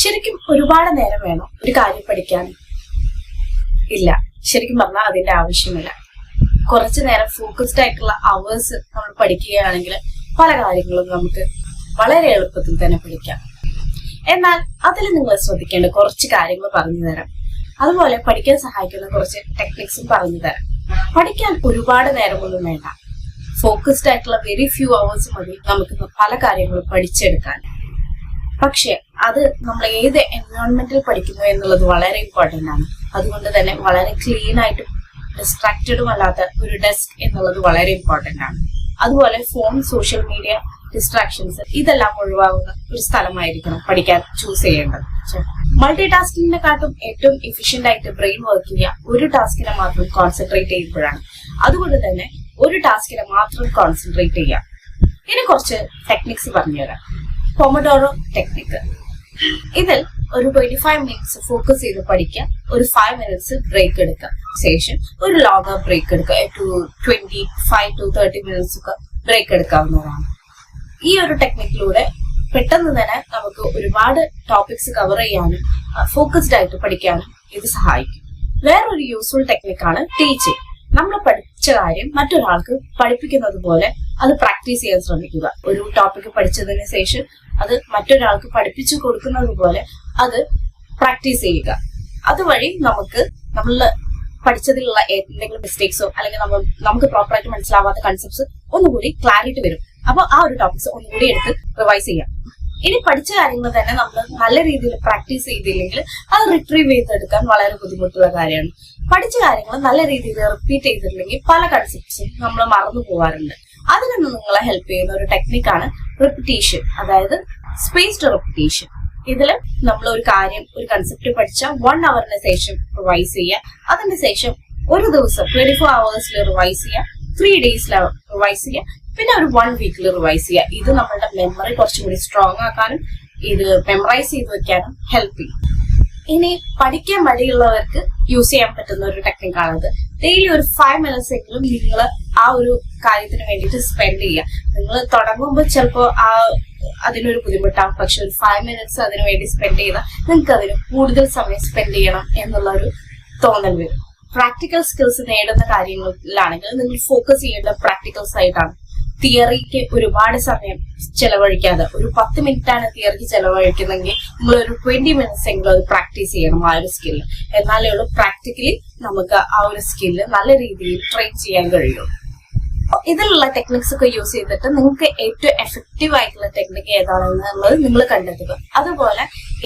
ശരിക്കും ഒരുപാട് നേരം വേണം ഒരു കാര്യം പഠിക്കാൻ? ഇല്ല, ശരിക്കും പറഞ്ഞാൽ അതിന്റെ ആവശ്യമില്ല. കുറച്ചു നേരം ഫോക്കസ്ഡ് ആയിട്ടുള്ള അവേഴ്സ് നമ്മൾ പഠിക്കുകയാണെങ്കിൽ പല കാര്യങ്ങളും നമുക്ക് വളരെ എളുപ്പത്തിൽ തന്നെ പഠിക്കാം. എന്നാൽ അതിൽ നിങ്ങൾ ശ്രദ്ധിക്കേണ്ട കുറച്ച് കാര്യങ്ങൾ പറഞ്ഞു തരാം. അതുപോലെ പഠിക്കാൻ സഹായിക്കുന്ന കുറച്ച് ടെക്നിക്സും പറഞ്ഞു തരാം. പഠിക്കാൻ ഒരുപാട് നേരമൊന്നും വേണ്ട. ഫോക്കസ്ഡ് ആയിട്ടുള്ള വെരി ഫ്യൂ അവേഴ്സ് മതി നമുക്ക് പല കാര്യങ്ങളും പഠിച്ചെടുക്കാൻ. പക്ഷെ അത് നമ്മൾ ഏത് എൻവയോൺമെന്റിൽ പഠിക്കുന്നു എന്നുള്ളത് വളരെ ഇമ്പോർട്ടന്റ് ആണ്. അതുകൊണ്ട് തന്നെ വളരെ ക്ലീൻ ആയിട്ടും ഡിസ്ട്രാക്റ്റഡും അല്ലാത്ത ഒരു ഡെസ്ക് എന്നുള്ളത് വളരെ ഇമ്പോർട്ടന്റ് ആണ്. അതുപോലെ ഫോൺ, സോഷ്യൽ മീഡിയ ഡിസ്ട്രാക്ഷൻസ് ഇതെല്ലാം ഒഴിവാകുന്ന ഒരു സ്ഥലമായിരിക്കണം പഠിക്കാൻ ചൂസ് ചെയ്യേണ്ടത്. മൾട്ടി ടാസ്കിങ്ങിനെക്കാട്ടും ഏറ്റവും എഫിഷ്യന്റ് ആയിട്ട് ബ്രെയിൻ വർക്ക് ചെയ്യുക ഒരു ടാസ്കിനെ മാത്രം കോൺസെൻട്രേറ്റ് ചെയ്യുമ്പോഴാണ്. അതുകൊണ്ട് തന്നെ ഒരു ടാസ്കിനെ മാത്രം കോൺസെൻട്രേറ്റ് ചെയ്യാം. ഇനി കുറച്ച് ടെക്നിക്സ് പറഞ്ഞുതരാം. Pomodoro technique. ഇതിൽ ഒരു 25 മിനിറ്റ്സ് ഫോക്കസ് ചെയ്ത് പഠിക്കുക, ഒരു 5 മിനിറ്റ്സ് ബ്രേക്ക് എടുക്കുക, ശേഷം ഒരു ലോങ്ങർ ബ്രേക്ക് എടുക്കുക. 25 to 30 മിനിറ്റ്സ് ഒക്കെ ബ്രേക്ക് എടുക്കാവുന്നതാണ്. ഈ ഒരു ടെക്നിക്കിലൂടെ പെട്ടെന്ന് തന്നെ നമുക്ക് ഒരുപാട് ടോപ്പിക്സ് കവർ ചെയ്യാനും ഫോക്കസ്ഡ് ആയിട്ട് പഠിക്കാനും ഇത് സഹായിക്കും. വേറൊരു യൂസ്ഫുൾ ടെക്നിക്കാണ് ടീച്ചിങ്. നമ്മൾ പഠിച്ച കാര്യം മറ്റൊരാൾക്ക് പഠിപ്പിക്കുന്നത് പോലെ അത് പ്രാക്ടീസ് ചെയ്യാൻ ശ്രമിക്കുക. ഒരു ടോപ്പിക് പഠിച്ചതിന് ശേഷം അത് മറ്റൊരാൾക്ക് പഠിപ്പിച്ചു കൊടുക്കുന്നത് പോലെ അത് പ്രാക്ടീസ് ചെയ്യുക. അതുവഴി നമുക്ക് നമ്മൾ പഠിച്ചതിലുള്ള എന്തെങ്കിലും മിസ്റ്റേക്സോ അല്ലെങ്കിൽ നമുക്ക് പ്രോപ്പറായിട്ട് മനസ്സിലാവാത്ത കൺസെപ്റ്റ്സ് ഒന്നുകൂടി ക്ലാരിറ്റി വരും. അപ്പൊ ആ ഒരു ടോപ്പിക്സ് ഒന്നുകൂടി എടുത്ത് റിവൈസ് ചെയ്യാം. ഇനി പഠിച്ച കാര്യങ്ങൾ തന്നെ നമ്മൾ നല്ല രീതിയിൽ പ്രാക്ടീസ് ചെയ്തില്ലെങ്കിൽ അത് റിട്രീവ് ചെയ്തെടുക്കാൻ വളരെ ബുദ്ധിമുട്ടുള്ള കാര്യമാണ്. പഠിച്ച കാര്യങ്ങൾ നല്ല രീതിയിൽ റിപ്പീറ്റ് ചെയ്തിട്ടില്ലെങ്കിൽ പല കൺസെപ്റ്റ്സും നമ്മൾ മറന്നു പോകാറുണ്ട്. അതിനൊന്ന് നിങ്ങളെ ഹെൽപ്പ് ചെയ്യുന്ന ഒരു ടെക്നിക്കാണ് റിപ്പിറ്റീഷൻ, അതായത് സ്പേസ്ഡ് റിപ്പിറ്റീഷൻ. ഇതിൽ നമ്മൾ ഒരു കൺസെപ്റ്റ് പഠിച്ച 1 അവറിന് ശേഷം റിവൈസ് ചെയ്യുക. അതിന് ശേഷം ഒരു ദിവസം 24 അവേഴ്സിൽ റിവൈസ് ചെയ്യുക, 3 ഡേയ്സിൽ റിവൈസ് ചെയ്യുക, പിന്നെ ഒരു 1 വീക്കിൽ റിവൈസ് ചെയ്യുക. ഇത് നമ്മളുടെ മെമ്മറി കുറച്ചും കൂടി സ്ട്രോങ് ആക്കാനും ഇത് മെമ്മറൈസ് ചെയ്ത് വെക്കാനും ഹെൽപ്പ് ചെയ്യും. ഇനി പഠിക്കാൻ മടിയുള്ളവർക്ക് യൂസ് ചെയ്യാൻ പറ്റുന്ന ഒരു ടെക്നിക്കാണത്. ഡെയിലി ഒരു 5 മിനിറ്റ്സ് എങ്കിലും നിങ്ങൾ ആ ഒരു കാര്യത്തിന് വേണ്ടിയിട്ട് സ്പെൻഡ് ചെയ്യുക. നിങ്ങൾ തുടങ്ങുമ്പോൾ ചിലപ്പോൾ അതിനൊരു ബുദ്ധിമുട്ടാവും, പക്ഷെ ഒരു 5 മിനിറ്റ്സ് അതിനു വേണ്ടി സ്പെൻഡ് ചെയ്താൽ നിങ്ങൾക്ക് അതിന് കൂടുതൽ സമയം സ്പെൻഡ് ചെയ്യണം എന്നുള്ള ഒരു തോന്നൽ വരും. പ്രാക്ടിക്കൽ സ്കിൽസ് നേടുന്ന കാര്യങ്ങളിലാണെങ്കിൽ നിങ്ങൾ ഫോക്കസ് ചെയ്യേണ്ട പ്രാക്ടിക്കൽസ് ആയിട്ടാണ്. തിയറിക്ക് ഒരുപാട് സമയം ചെലവഴിക്കാതെ ഒരു 10 മിനിറ്റ് ആണ് തിയറിക്ക് ചെലവഴിക്കുന്നെങ്കിൽ നിങ്ങൾ ഒരു 20 മിനിറ്റ്സ് എങ്കിലും അത് പ്രാക്ടീസ് ചെയ്യണം ആ ഒരു സ്കില്ല്. എന്നാലേ ഉള്ളൂ പ്രാക്ടിക്കലി നമുക്ക് ആ ഒരു സ്കില്ല് നല്ല രീതിയിൽ ട്രെയിൻ ചെയ്യാൻ കഴിയുള്ളൂ. ഇതിലുള്ള ടെക്നിക്സ് ഒക്കെ യൂസ് ചെയ്തിട്ട് നിങ്ങൾക്ക് ഏറ്റവും എഫക്റ്റീവ് ആയിട്ടുള്ള ടെക്നിക്ക് ഏതാണെന്നുള്ളത് നിങ്ങൾ കണ്ടെത്തുക. അതുപോലെ